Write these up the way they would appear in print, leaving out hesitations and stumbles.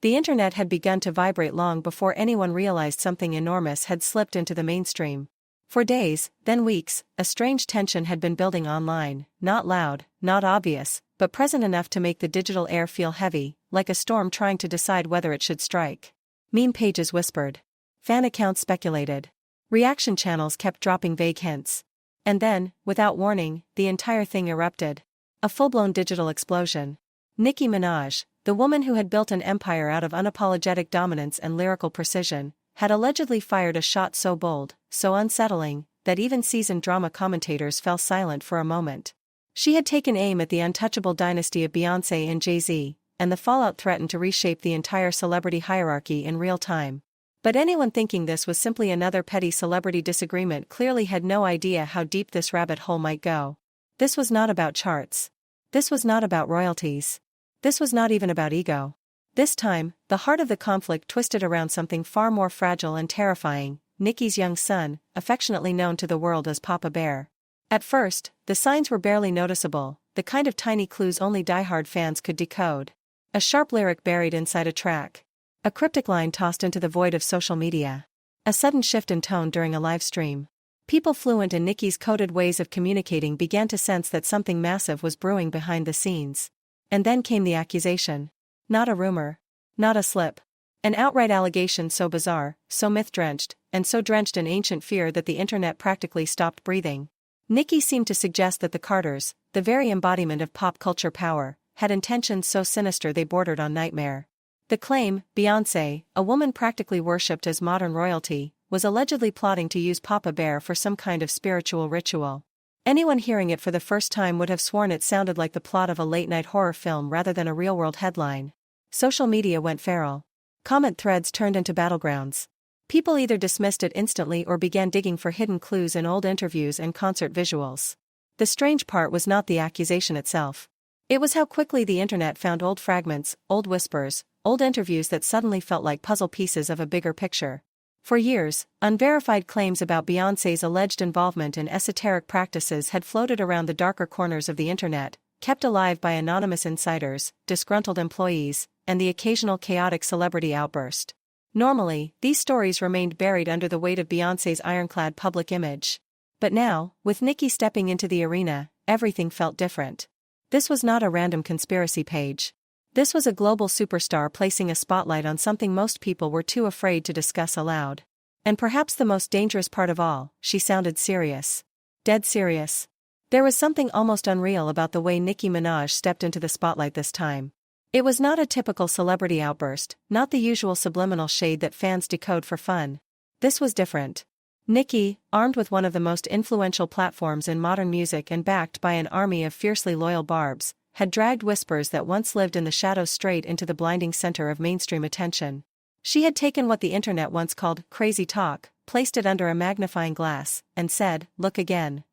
The internet had begun to vibrate long before anyone realized something enormous had slipped into the mainstream. For days, then weeks, a strange tension had been building online, not loud, not obvious, but present enough to make the digital air feel heavy, like a storm trying to decide whether it should strike. Meme pages whispered. Fan accounts speculated. Reaction channels kept dropping vague hints. And then, without warning, the entire thing erupted. A full-blown digital explosion. Nicki Minaj, the woman who had built an empire out of unapologetic dominance and lyrical precision, had allegedly fired a shot so bold, so unsettling, that even seasoned drama commentators fell silent for a moment. She had taken aim at the untouchable dynasty of Beyoncé and Jay-Z, and the fallout threatened to reshape the entire celebrity hierarchy in real time. But anyone thinking this was simply another petty celebrity disagreement clearly had no idea how deep this rabbit hole might go. This was not about charts. This was not about royalties. This was not even about ego. This time, the heart of the conflict twisted around something far more fragile and terrifying: Nicki's young son, affectionately known to the world as Papa Bear. At first, the signs were barely noticeable, the kind of tiny clues only diehard fans could decode. A sharp lyric buried inside a track. A cryptic line tossed into the void of social media. A sudden shift in tone during a live stream. People fluent in Nicki's coded ways of communicating began to sense that something massive was brewing behind the scenes. And then came the accusation. Not a rumor. Not a slip. An outright allegation so bizarre, so myth-drenched, and so drenched in ancient fear that the internet practically stopped breathing. Nicki seemed to suggest that the Carters, the very embodiment of pop culture power, had intentions so sinister they bordered on nightmare. The claim, Beyoncé, a woman practically worshipped as modern royalty, was allegedly plotting to use Papa Bear for some kind of spiritual ritual. Anyone hearing it for the first time would have sworn it sounded like the plot of a late-night horror film rather than a real-world headline. Social media went feral. Comment threads turned into battlegrounds. People either dismissed it instantly or began digging for hidden clues in old interviews and concert visuals. The strange part was not the accusation itself. It was how quickly the internet found old fragments, old whispers, old interviews that suddenly felt like puzzle pieces of a bigger picture. For years, unverified claims about Beyoncé's alleged involvement in esoteric practices had floated around the darker corners of the internet, kept alive by anonymous insiders, disgruntled employees, and the occasional chaotic celebrity outburst. Normally, these stories remained buried under the weight of Beyoncé's ironclad public image. But now, with Nicki stepping into the arena, everything felt different. This was not a random conspiracy page. This was a global superstar placing a spotlight on something most people were too afraid to discuss aloud. And perhaps the most dangerous part of all, she sounded serious. Dead serious. There was something almost unreal about the way Nicki Minaj stepped into the spotlight this time. It was not a typical celebrity outburst, not the usual subliminal shade that fans decode for fun. This was different. Nicki, armed with one of the most influential platforms in modern music and backed by an army of fiercely loyal barbs, had dragged whispers that once lived in the shadows straight into the blinding center of mainstream attention. She had taken what the internet once called crazy talk, placed it under a magnifying glass, and said, "Look again."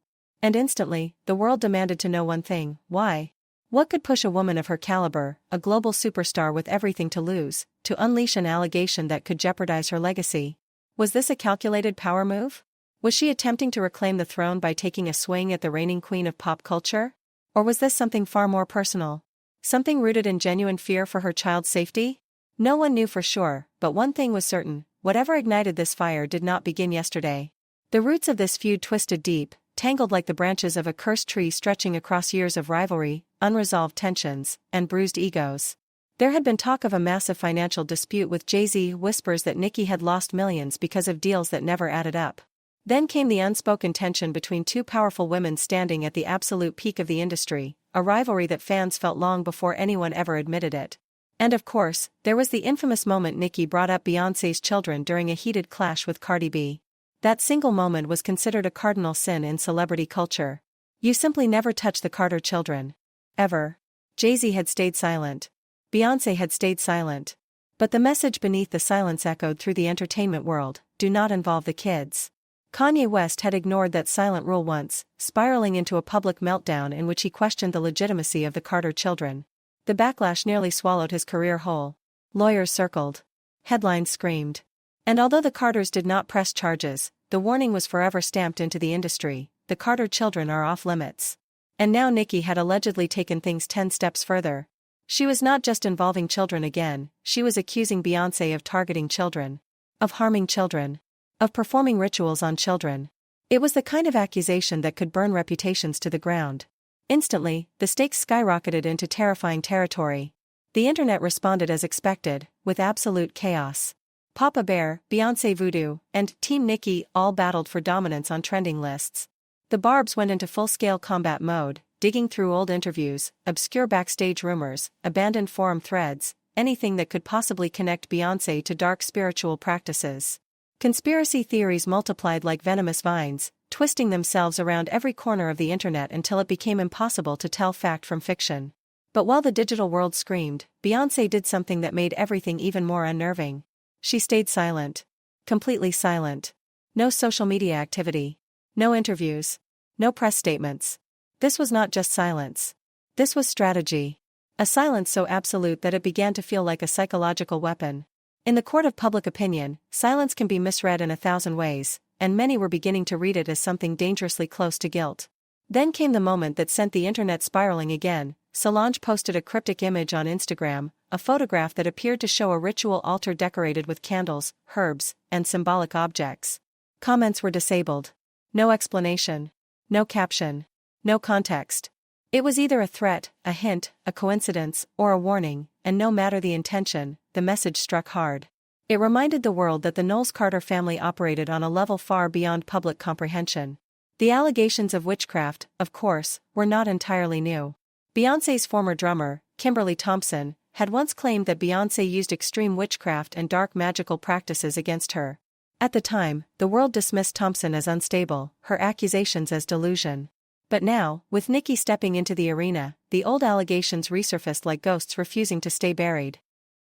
And instantly, the world demanded to know one thing: why? What could push a woman of her caliber, a global superstar with everything to lose, to unleash an allegation that could jeopardize her legacy? Was this a calculated power move? Was she attempting to reclaim the throne by taking a swing at the reigning queen of pop culture? Or was this something far more personal? Something rooted in genuine fear for her child's safety? No one knew for sure, but one thing was certain: whatever ignited this fire did not begin yesterday. The roots of this feud twisted deep, tangled like the branches of a cursed tree stretching across years of rivalry, unresolved tensions, and bruised egos. There had been talk of a massive financial dispute with Jay-Z, whispers that Nicki had lost millions because of deals that never added up. Then came the unspoken tension between two powerful women standing at the absolute peak of the industry, a rivalry that fans felt long before anyone ever admitted it. And of course, there was the infamous moment Nicki brought up Beyoncé's children during a heated clash with Cardi B. That single moment was considered a cardinal sin in celebrity culture. You simply never touch the Carter children. Ever. Jay-Z had stayed silent. Beyoncé had stayed silent. But the message beneath the silence echoed through the entertainment world: do not involve the kids. Kanye West had ignored that silent rule once, spiraling into a public meltdown in which he questioned the legitimacy of the Carter children. The backlash nearly swallowed his career whole. Lawyers circled. Headlines screamed. And although the Carters did not press charges, the warning was forever stamped into the industry: the Carter children are off limits. And now Nicki had allegedly taken things 10 steps further. She was not just involving children again, she was accusing Beyoncé of targeting children, of harming children, of performing rituals on children. It was the kind of accusation that could burn reputations to the ground. Instantly, the stakes skyrocketed into terrifying territory. The internet responded as expected, with absolute chaos. Papa Bear, Beyoncé Voodoo, and Team Nicki all battled for dominance on trending lists. The Barbs went into full-scale combat mode, digging through old interviews, obscure backstage rumors, abandoned forum threads, anything that could possibly connect Beyoncé to dark spiritual practices. Conspiracy theories multiplied like venomous vines, twisting themselves around every corner of the internet until it became impossible to tell fact from fiction. But while the digital world screamed, Beyoncé did something that made everything even more unnerving. She stayed silent. Completely silent. No social media activity. No interviews. No press statements. This was not just silence. This was strategy. A silence so absolute that it began to feel like a psychological weapon. In the court of public opinion, silence can be misread in 1,000 ways, and many were beginning to read it as something dangerously close to guilt. Then came the moment that sent the internet spiraling again. Solange posted a cryptic image on Instagram, a photograph that appeared to show a ritual altar decorated with candles, herbs, and symbolic objects. Comments were disabled. No explanation. No caption. No context. It was either a threat, a hint, a coincidence, or a warning, and no matter the intention, the message struck hard. It reminded the world that the Knowles-Carter family operated on a level far beyond public comprehension. The allegations of witchcraft, of course, were not entirely new. Beyoncé's former drummer, Kimberly Thompson, had once claimed that Beyoncé used extreme witchcraft and dark magical practices against her. At the time, the world dismissed Thompson as unstable, her accusations as delusion. But now, with Nicki stepping into the arena, the old allegations resurfaced like ghosts refusing to stay buried.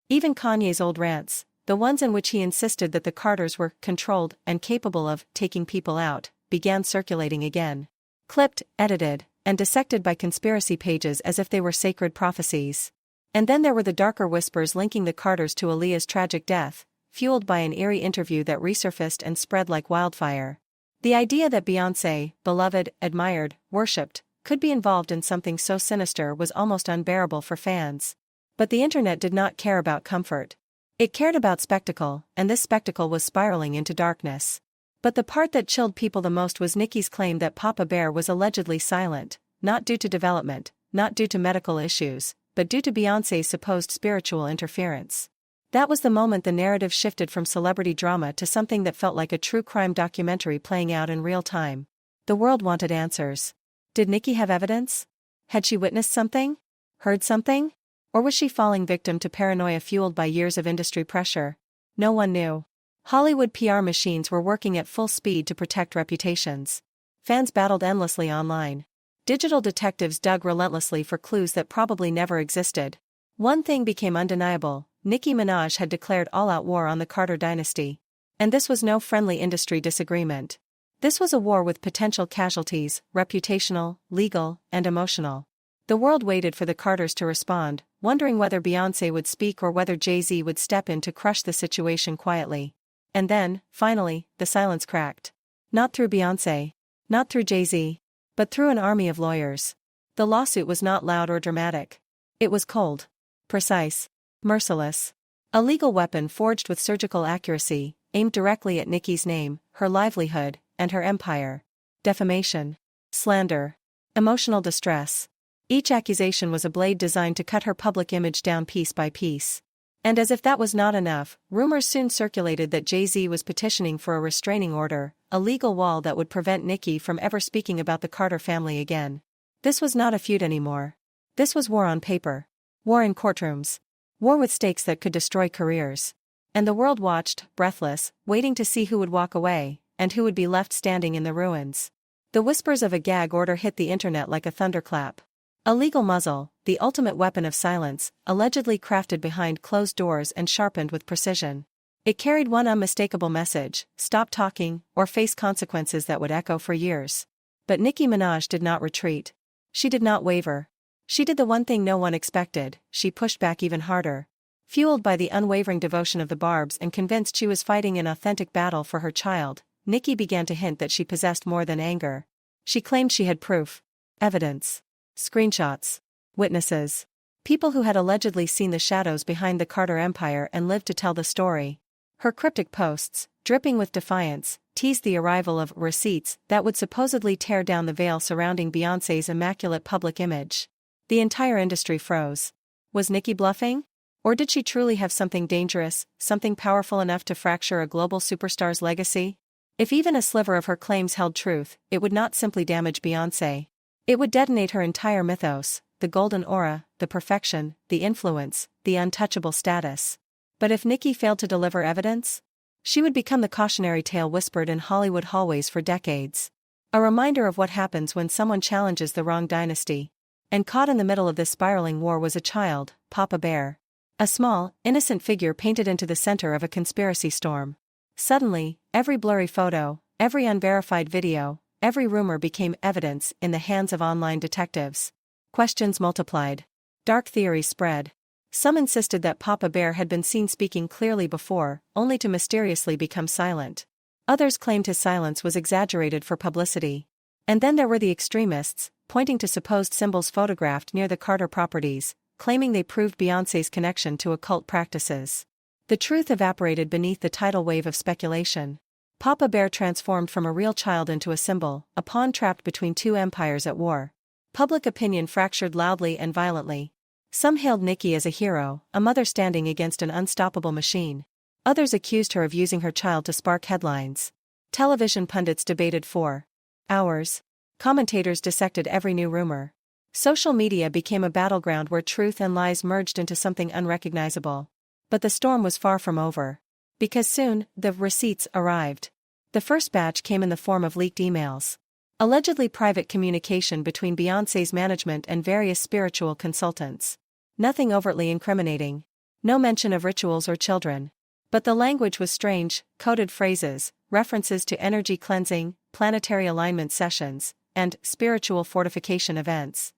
Even Kanye's old rants, the ones in which he insisted that the Carters were controlled and capable of taking people out, began circulating again. Clipped, edited, and dissected by conspiracy pages as if they were sacred prophecies. And then there were the darker whispers linking the Carters to Aaliyah's tragic death, fueled by an eerie interview that resurfaced and spread like wildfire. The idea that Beyoncé, beloved, admired, worshipped, could be involved in something so sinister was almost unbearable for fans. But the internet did not care about comfort. It cared about spectacle, and this spectacle was spiraling into darkness. But the part that chilled people the most was Nicki's claim that Papa Bear was allegedly silent, not due to development, not due to medical issues, but due to Beyoncé's supposed spiritual interference. That was the moment the narrative shifted from celebrity drama to something that felt like a true crime documentary playing out in real time. The world wanted answers. Did Nicki have evidence? Had she witnessed something? Heard something? Or was she falling victim to paranoia fueled by years of industry pressure? No one knew. Hollywood PR machines were working at full speed to protect reputations. Fans battled endlessly online. Digital detectives dug relentlessly for clues that probably never existed. One thing became undeniable: Nicki Minaj had declared all-out war on the Carter dynasty. And this was no friendly industry disagreement. This was a war with potential casualties, reputational, legal, and emotional. The world waited for the Carters to respond, wondering whether Beyoncé would speak or whether Jay-Z would step in to crush the situation quietly. And then, finally, the silence cracked. Not through Beyoncé. Not through Jay-Z. But through an army of lawyers. The lawsuit was not loud or dramatic. It was cold. Precise. Merciless. A legal weapon forged with surgical accuracy, aimed directly at Nicki's name, her livelihood, and her empire. Defamation. Slander. Emotional distress. Each accusation was a blade designed to cut her public image down piece by piece. And as if that was not enough, rumors soon circulated that Jay-Z was petitioning for a restraining order, a legal wall that would prevent Nicki from ever speaking about the Carter family again. This was not a feud anymore. This was war on paper. War in courtrooms. War with stakes that could destroy careers. And the world watched, breathless, waiting to see who would walk away, and who would be left standing in the ruins. The whispers of a gag order hit the internet like a thunderclap. A legal muzzle, the ultimate weapon of silence, allegedly crafted behind closed doors and sharpened with precision. It carried one unmistakable message: stop talking, or face consequences that would echo for years. But Nicki Minaj did not retreat. She did not waver. She did the one thing no one expected: she pushed back even harder. Fueled by the unwavering devotion of the Barbs and convinced she was fighting an authentic battle for her child, Nicki began to hint that she possessed more than anger. She claimed she had proof. Evidence. Screenshots. Witnesses. People who had allegedly seen the shadows behind the Carter empire and lived to tell the story. Her cryptic posts, dripping with defiance, teased the arrival of receipts that would supposedly tear down the veil surrounding Beyoncé's immaculate public image. The entire industry froze. Was Nicki bluffing? Or did she truly have something dangerous, something powerful enough to fracture a global superstar's legacy? If even a sliver of her claims held truth, it would not simply damage Beyoncé. It would detonate her entire mythos, the golden aura, the perfection, the influence, the untouchable status. But if Nicki failed to deliver evidence? She would become the cautionary tale whispered in Hollywood hallways for decades. A reminder of what happens when someone challenges the wrong dynasty. And caught in the middle of this spiraling war was a child, Papa Bear. A small, innocent figure painted into the center of a conspiracy storm. Suddenly, every blurry photo, every unverified video, every rumor became evidence in the hands of online detectives. Questions multiplied. Dark theories spread. Some insisted that Papa Bear had been seen speaking clearly before, only to mysteriously become silent. Others claimed his silence was exaggerated for publicity. And then there were the extremists, pointing to supposed symbols photographed near the Carter properties, claiming they proved Beyoncé's connection to occult practices. The truth evaporated beneath the tidal wave of speculation. Papa Bear transformed from a real child into a symbol, a pawn trapped between two empires at war. Public opinion fractured loudly and violently. Some hailed Nicki as a hero, a mother standing against an unstoppable machine. Others accused her of using her child to spark headlines. Television pundits debated for hours. Commentators dissected every new rumor. Social media became a battleground where truth and lies merged into something unrecognizable. But the storm was far from over. Because soon, the receipts arrived. The first batch came in the form of leaked emails. Allegedly private communication between Beyoncé's management and various spiritual consultants. Nothing overtly incriminating. No mention of rituals or children. But the language was strange, coded phrases, references to energy cleansing, planetary alignment sessions, and spiritual fortification events.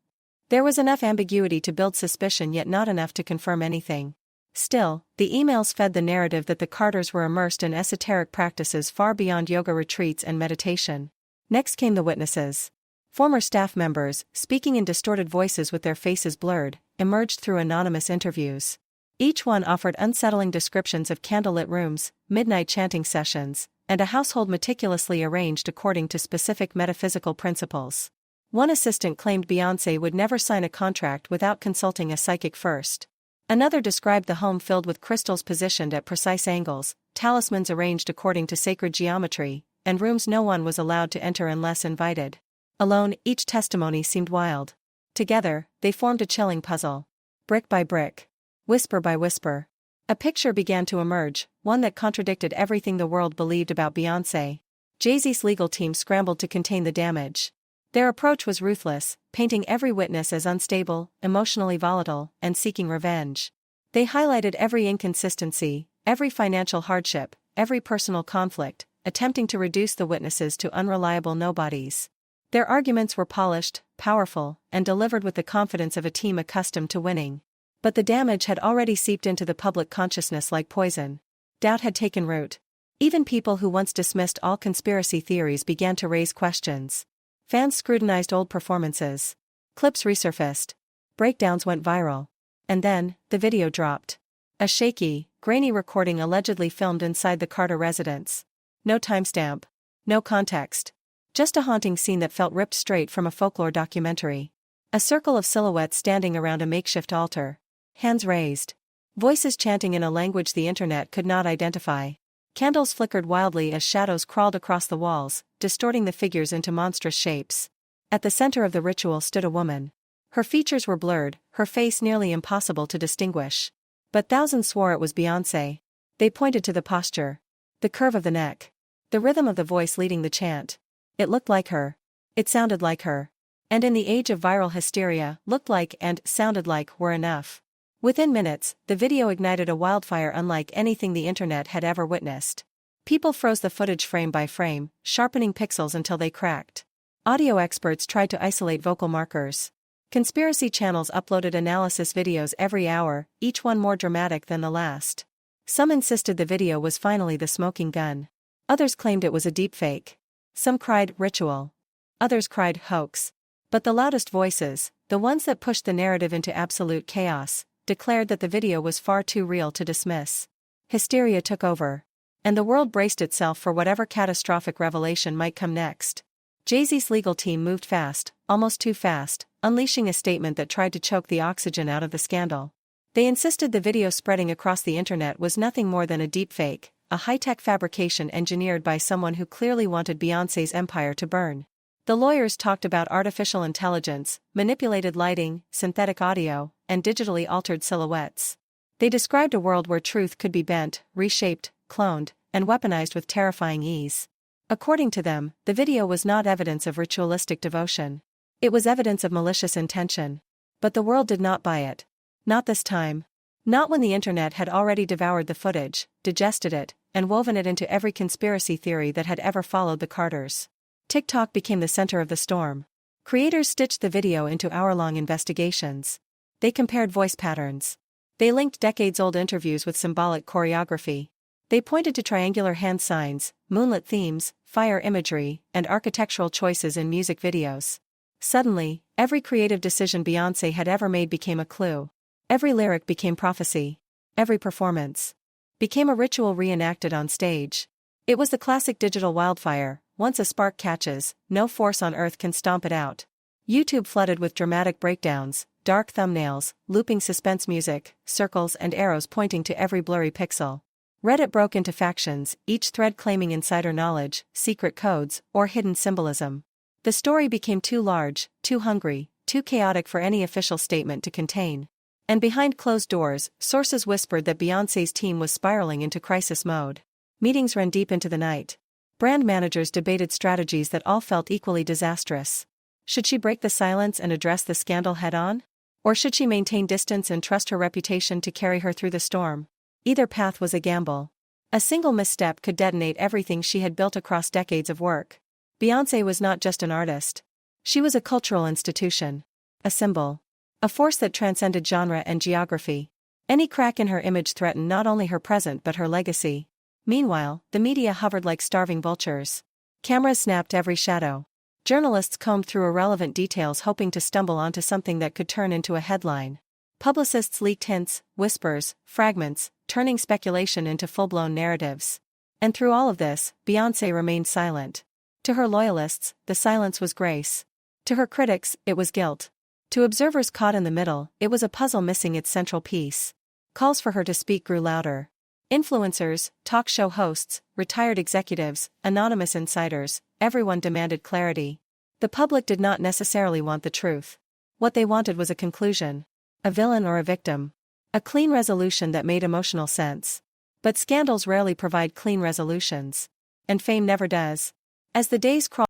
There was enough ambiguity to build suspicion yet not enough to confirm anything. Still, the emails fed the narrative that the Carters were immersed in esoteric practices far beyond yoga retreats and meditation. Next came the witnesses. Former staff members, speaking in distorted voices with their faces blurred, emerged through anonymous interviews. Each one offered unsettling descriptions of candlelit rooms, midnight chanting sessions, and a household meticulously arranged according to specific metaphysical principles. One assistant claimed Beyoncé would never sign a contract without consulting a psychic first. Another described the home filled with crystals positioned at precise angles, talismans arranged according to sacred geometry, and rooms no one was allowed to enter unless invited. Alone, each testimony seemed wild. Together, they formed a chilling puzzle. Brick by brick. Whisper by whisper. A picture began to emerge, one that contradicted everything the world believed about Beyoncé. Jay-Z's legal team scrambled to contain the damage. Their approach was ruthless, painting every witness as unstable, emotionally volatile, and seeking revenge. They highlighted every inconsistency, every financial hardship, every personal conflict, attempting to reduce the witnesses to unreliable nobodies. Their arguments were polished, powerful, and delivered with the confidence of a team accustomed to winning. But the damage had already seeped into the public consciousness like poison. Doubt had taken root. Even people who once dismissed all conspiracy theories began to raise questions. Fans scrutinized old performances. Clips resurfaced. Breakdowns went viral. And then, the video dropped. A shaky, grainy recording allegedly filmed inside the Carter residence. No timestamp. No context. Just a haunting scene that felt ripped straight from a folklore documentary. A circle of silhouettes standing around a makeshift altar. Hands raised. Voices chanting in a language the internet could not identify. Candles flickered wildly as shadows crawled across the walls, distorting the figures into monstrous shapes. At the center of the ritual stood a woman. Her features were blurred, her face nearly impossible to distinguish. But thousands swore it was Beyoncé. They pointed to the posture. The curve of the neck. The rhythm of the voice leading the chant. It looked like her. It sounded like her. And in the age of viral hysteria, looked like and sounded like were enough. Within minutes, the video ignited a wildfire unlike anything the internet had ever witnessed. People froze the footage frame by frame, sharpening pixels until they cracked. Audio experts tried to isolate vocal markers. Conspiracy channels uploaded analysis videos every hour, each one more dramatic than the last. Some insisted the video was finally the smoking gun. Others claimed it was a deepfake. Some cried ritual. Others cried hoax. But the loudest voices, the ones that pushed the narrative into absolute chaos, declared that the video was far too real to dismiss. Hysteria took over, and the world braced itself for whatever catastrophic revelation might come next. Jay-Z's legal team moved fast, almost too fast, unleashing a statement that tried to choke the oxygen out of the scandal. They insisted the video spreading across the internet was nothing more than a deepfake, a high-tech fabrication engineered by someone who clearly wanted Beyoncé's empire to burn. The lawyers talked about artificial intelligence, manipulated lighting, synthetic audio, and digitally altered silhouettes. They described a world where truth could be bent, reshaped, cloned, and weaponized with terrifying ease. According to them, the video was not evidence of ritualistic devotion. It was evidence of malicious intention. But the world did not buy it. Not this time. Not when the internet had already devoured the footage, digested it, and woven it into every conspiracy theory that had ever followed the Carters. TikTok became the center of the storm. Creators stitched the video into hour-long investigations. They compared voice patterns. They linked decades-old interviews with symbolic choreography. They pointed to triangular hand signs, moonlit themes, fire imagery, and architectural choices in music videos. Suddenly, every creative decision Beyoncé had ever made became a clue. Every lyric became prophecy. Every performance became a ritual reenacted on stage. It was the classic digital wildfire. Once a spark catches, no force on earth can stomp it out. YouTube flooded with dramatic breakdowns, dark thumbnails, looping suspense music, circles and arrows pointing to every blurry pixel. Reddit broke into factions, each thread claiming insider knowledge, secret codes, or hidden symbolism. The story became too large, too hungry, too chaotic for any official statement to contain. And behind closed doors, sources whispered that Beyoncé's team was spiraling into crisis mode. Meetings ran deep into the night. Brand managers debated strategies that all felt equally disastrous. Should she break the silence and address the scandal head-on? Or should she maintain distance and trust her reputation to carry her through the storm? Either path was a gamble. A single misstep could detonate everything she had built across decades of work. Beyoncé was not just an artist. She was a cultural institution. A symbol. A force that transcended genre and geography. Any crack in her image threatened not only her present but her legacy. Meanwhile, the media hovered like starving vultures. Cameras snapped every shadow. Journalists combed through irrelevant details hoping to stumble onto something that could turn into a headline. Publicists leaked hints, whispers, fragments, turning speculation into full-blown narratives. And through all of this, Beyoncé remained silent. To her loyalists, the silence was grace. To her critics, it was guilt. To observers caught in the middle, it was a puzzle missing its central piece. Calls for her to speak grew louder. Influencers, talk show hosts, retired executives, anonymous insiders, everyone demanded clarity. The public did not necessarily want the truth. What they wanted was a conclusion. A villain or a victim. A clean resolution that made emotional sense. But scandals rarely provide clean resolutions. And fame never does. As the days crawled